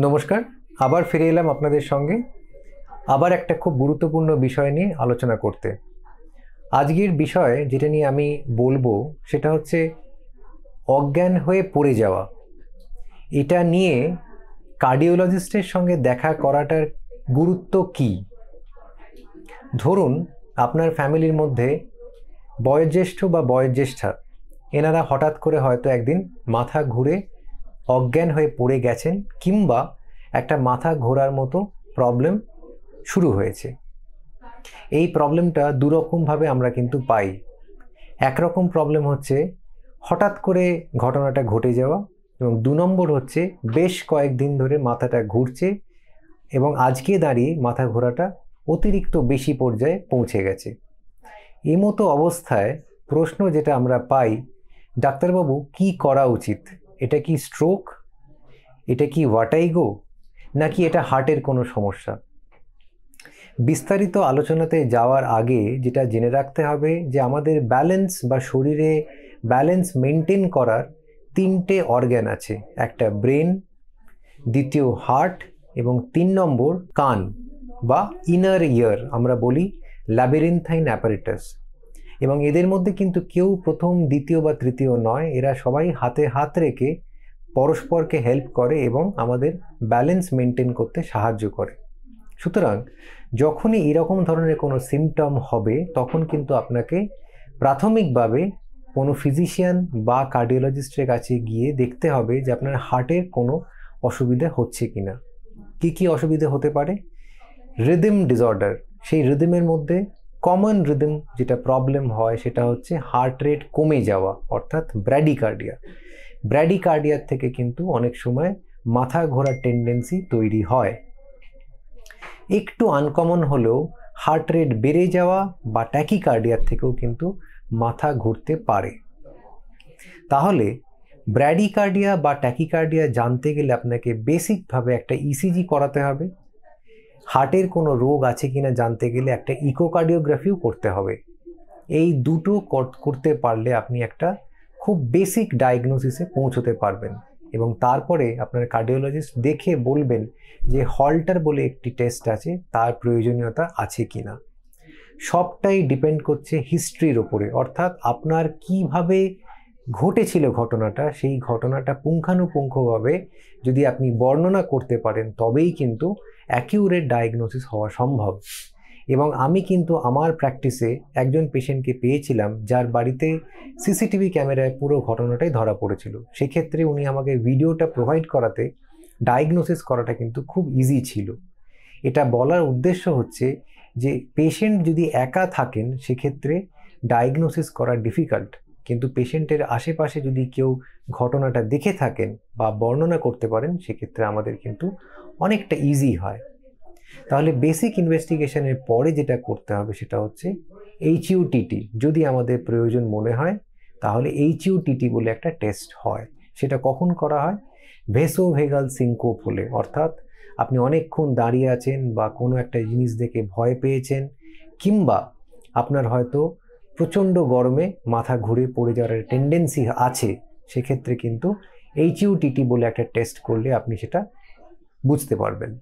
নমস্কার। আবার ফিরে এলাম আপনাদের সঙ্গে আবার একটা খুব গুরুত্বপূর্ণ বিষয় নিয়ে আলোচনা করতে। আজকের বিষয় যেটা নিয়ে আমি বলবো সেটা হচ্ছে অজ্ঞান হয়ে পড়ে যাওয়া। এটা নিয়ে কার্ডিওলজিস্টের সঙ্গে দেখা করাটার গুরুত্ব কী? ধরুন আপনার ফ্যামিলির মধ্যে বয়োজ্যেষ্ঠ বা বয়োজ্যেষ্ঠা এনারা হঠাৎ করে হয়তো একদিন মাথা ঘুরে অজ্ঞান হয়ে পড়ে গেছেন, কিংবা একটা মাথা ঘোরার মতো প্রবলেম শুরু হয়েছে। এই প্রবলেমটা দুরকমভাবে আমরা কিন্তু পাই। একরকম প্রবলেম হচ্ছে হঠাৎ করে ঘটনাটা ঘটে যাওয়া, এবং ২ নম্বর হচ্ছে বেশ কয়েকদিন ধরে মাথাটা ঘুরছে এবং আজকে দাঁড়িয়ে মাথা ঘোরাটা অতিরিক্ত বেশি পর্যায়ে পৌঁছে গেছে। এই মতো অবস্থায় প্রশ্ন যেটা আমরা পাই, ডাক্তারবাবু কি করা উচিত? এটা কি স্ট্রোক? এটা কি ভার্টিগো? নাকি এটা হার্টের কোনো সমস্যা? বিস্তারিত আলোচনাতে যাওয়ার আগে যেটা জেনে রাখতে হবে যে আমাদের ব্যালেন্স বা শরীরে ব্যালেন্স মেনটেন করার ৩টে অর্গ্যান আছে। একটা ব্রেন, দ্বিতীয় হার্ট এবং ৩ নম্বর কান বা ইনার ইয়ার, আমরা বলি ল্যাবিরিনথাইন অ্যাপারেটাস। এবং এদের মধ্যে কিন্তু কেউ প্রথম, দ্বিতীয় বা তৃতীয় নয়, এরা সবাই হাতে হাত রেখে পরস্পরকে হেল্প করে এবং আমাদের ব্যালেন্স মেনটেন করতে সাহায্য করে। সুতরাং যখনই এরকম ধরনের কোনো সিমটম হবে তখন কিন্তু আপনাকে প্রাথমিকভাবে কোনো ফিজিশিয়ান বা কার্ডিওলজিস্টের কাছে গিয়ে দেখতে হবে যে আপনার হার্টের কোনো অসুবিধা হচ্ছে কিনা। কি কি অসুবিধা হতে পারে? রিদম ডিসঅর্ডার, সেই রিদমের মধ্যে কমন রিদম যেটা প্রবলেম হয় সেটা হচ্ছে হার্ট রেট কমে যাওয়া, অর্থাৎ ব্র্যাডিকার্ডিয়া। ব্র্যাডিকার্ডিয়ার থেকে কিন্তু অনেক সময় মাথা ঘোরার টেন্ডেন্সি তৈরি হয়। একটু আনকমন হলেও হার্ট রেট বেড়ে যাওয়া বা ট্যাকিকার্ডিয়ার থেকেও কিন্তু মাথা ঘুরতে পারে। তাহলে ব্র্যাডিকার্ডিয়া বা ট্যাকিকার্ডিয়া জানতে গেলে আপনাকে বেসিকভাবে একটা ইসিজি করাতে হবে। হার্টের কোনো রোগ আছে কিনা জানতে গেলে একটা ইকোকার্ডিওগ্রাফিও করতে হবে। এই দুটো করতে পারলে আপনি একটা খুব বেসিক ডায়াগনোসিসে পৌঁছতে পারবেন, এবং তারপরে আপনার কার্ডিওলজিস্ট দেখে বলবেন যে হল্টার বলে একটি টেস্ট আছে, তার প্রয়োজনীয়তা আছে কিনা। সবটাই ডিপেন্ড করছে হিস্ট্রির ওপরে, অর্থাৎ আপনার কিভাবে ঘটেছিল ঘটনাটা, সেই ঘটনাটা পুঙ্খানুপুঙ্খভাবে যদি আপনি বর্ণনা করতে পারেন তবেই কিন্তু অ্যাকিউরেট ডায়াগনোসিস হওয়া সম্ভব। এবং আমি কিন্তু আমার প্র্যাকটিসে একজন পেশেন্টকে পেয়েছিলাম যার বাড়িতে সিসিটিভি ক্যামেরায় পুরো ঘটনাটাই ধরা পড়েছিল। সেক্ষেত্রে উনি আমাকে ভিডিওটা প্রোভাইড করাতে ডায়াগনোসিস করাটা কিন্তু খুব ইজি ছিল। এটা বলার উদ্দেশ্য হচ্ছে যে পেশেন্ট যদি একা থাকেন সেক্ষেত্রে ডায়াগনোসিস করা ডিফিকাল্ট, কিন্তু পেশেন্টের আশেপাশে যদি কেউ ঘটনাটা দেখে থাকেন বা বর্ণনা করতে পারেন সেক্ষেত্রে আমাদের কিন্তু অনেকটা ইজি হয়। তাহলে বেসিক ইনভেস্টিগেশনের পরে যেটা করতে হবে সেটা হচ্ছে এইচইউটিটি। যদি আমাদের প্রয়োজন মনে হয় তাহলে এইচইউটিটি বলে একটা টেস্ট হয়। সেটা কখন করা হয়? ভেসোভেগাল সিনকোপ হলে, অর্থাৎ আপনি অনেকক্ষণ দাঁড়িয়ে আছেন বা কোনো একটা জিনিস দেখে ভয় পেয়েছেন, কিংবা আপনার হয়তো প্রচণ্ড গরমে মাথা ঘুরে পড়ে যাওয়ার টেন্ডেন্সি আছে, সেক্ষেত্রে কিন্তু এইচইউটিটি বলে একটা টেস্ট করলে আপনি সেটা বুঝতে পারবেন।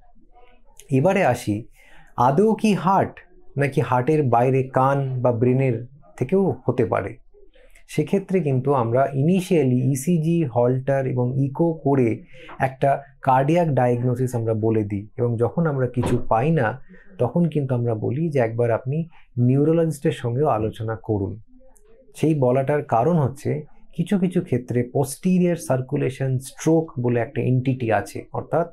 এবারে আসি, আদৌ কি হার্ট, নাকি হার্টের বাইরে কান বা ব্রেনের থেকেও হতে পারে? সেক্ষেত্রে কিন্তু আমরা ইনিশিয়ালি ইসিজি, হল্টার এবং ইকো করে একটা কার্ডিয়াক ডায়াগনোসিস আমরা বলে দিই, এবং যখন আমরা কিছু পাই না তখন কিন্তু আমরা বলি যে একবার আপনি নিউরোলজিস্টের সঙ্গেও আলোচনা করুন। সেই বলাটার কারণ হচ্ছে কিছু কিছু ক্ষেত্রে পোস্টিরিয়র সার্কুলেশন স্ট্রোক বলে একটা এন্টিটি আছে, অর্থাৎ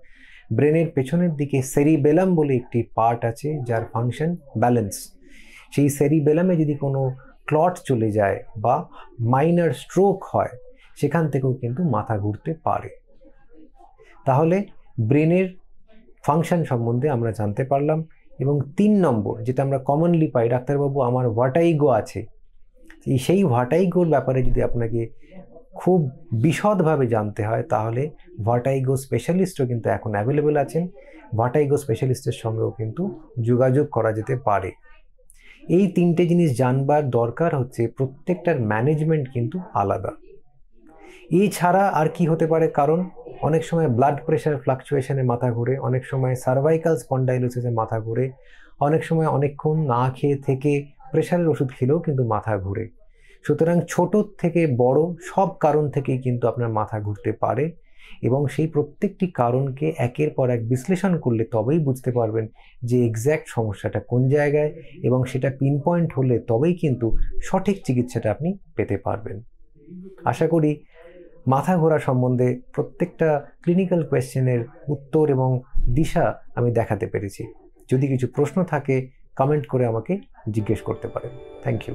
ব্রেনের পেছনের দিকে সেরিবেলাম বলে একটি পার্ট আছে যার ফাংশন ব্যালেন্স। সেই সেরিবেলামে যদি কোনো ক্লট চলে যায় বা মাইনর স্ট্রোক হয় সেখান থেকেও কিন্তু মাথা ঘুরতে পারে। তাহলে ব্রেনের ফাংশন সম্বন্ধে আমরা জানতে পারলাম। এবং ৩ নম্বর যেটা আমরা কমনলি পাই, ডাক্তারবাবু আমার ভার্টিগো আছে, সেই ভার্টিগোর ব্যাপারে যদি আপনাকে খুব বিশদভাবে জানতে হয় তাহলে ভার্টিগো স্পেশালিস্টও কিন্তু এখন অ্যাভেলেবেল আছেন। ভার্টিগো স্পেশালিস্টের সঙ্গেও কিন্তু যোগাযোগ করা যেতে পারে। এই ৩টে জিনিস জানবার দরকার হচ্ছে, প্রত্যেকটার ম্যানেজমেন্ট কিন্তু আলাদা। এছাড়া আর কি হতে পারে কারণ? অনেক সময় ব্লাড প্রেশার ফ্লাকচুয়েশনে মাথা ঘুরে, অনেক সময় সার্ভাইকাল স্পন্ডাইলোসিসে মাথা ঘুরে, অনেক সময় অনেকক্ষণ না খেয়ে থেকে প্রেশারের ওষুধ খেলেও কিন্তু মাথা ঘুরে। সুতরাং ছোট থেকে বড় সব কারণ থেকেই কিন্তু আপনার মাথা ঘুরতে পারে, এবং সেই প্রত্যেকটি কারণকে একের পর এক বিশ্লেষণ করলে তবেই বুঝতে পারবেন যে এক্স্যাক্ট সমস্যাটা কোন জায়গায়, এবং সেটা পিন পয়েন্ট হলে তবেই কিন্তু সঠিক চিকিৎসাটা আপনি পেতে পারবেন। আশা করি মাথা ঘোরা সম্বন্ধে প্রত্যেকটা ক্লিনিক্যাল কোয়েশ্চেনের উত্তর এবং দিশা আমি দেখাতে পেরেছি। যদি কিছু প্রশ্ন থাকে কমেন্ট করে আমাকে জিজ্ঞেস করতে পারেন। Thank you.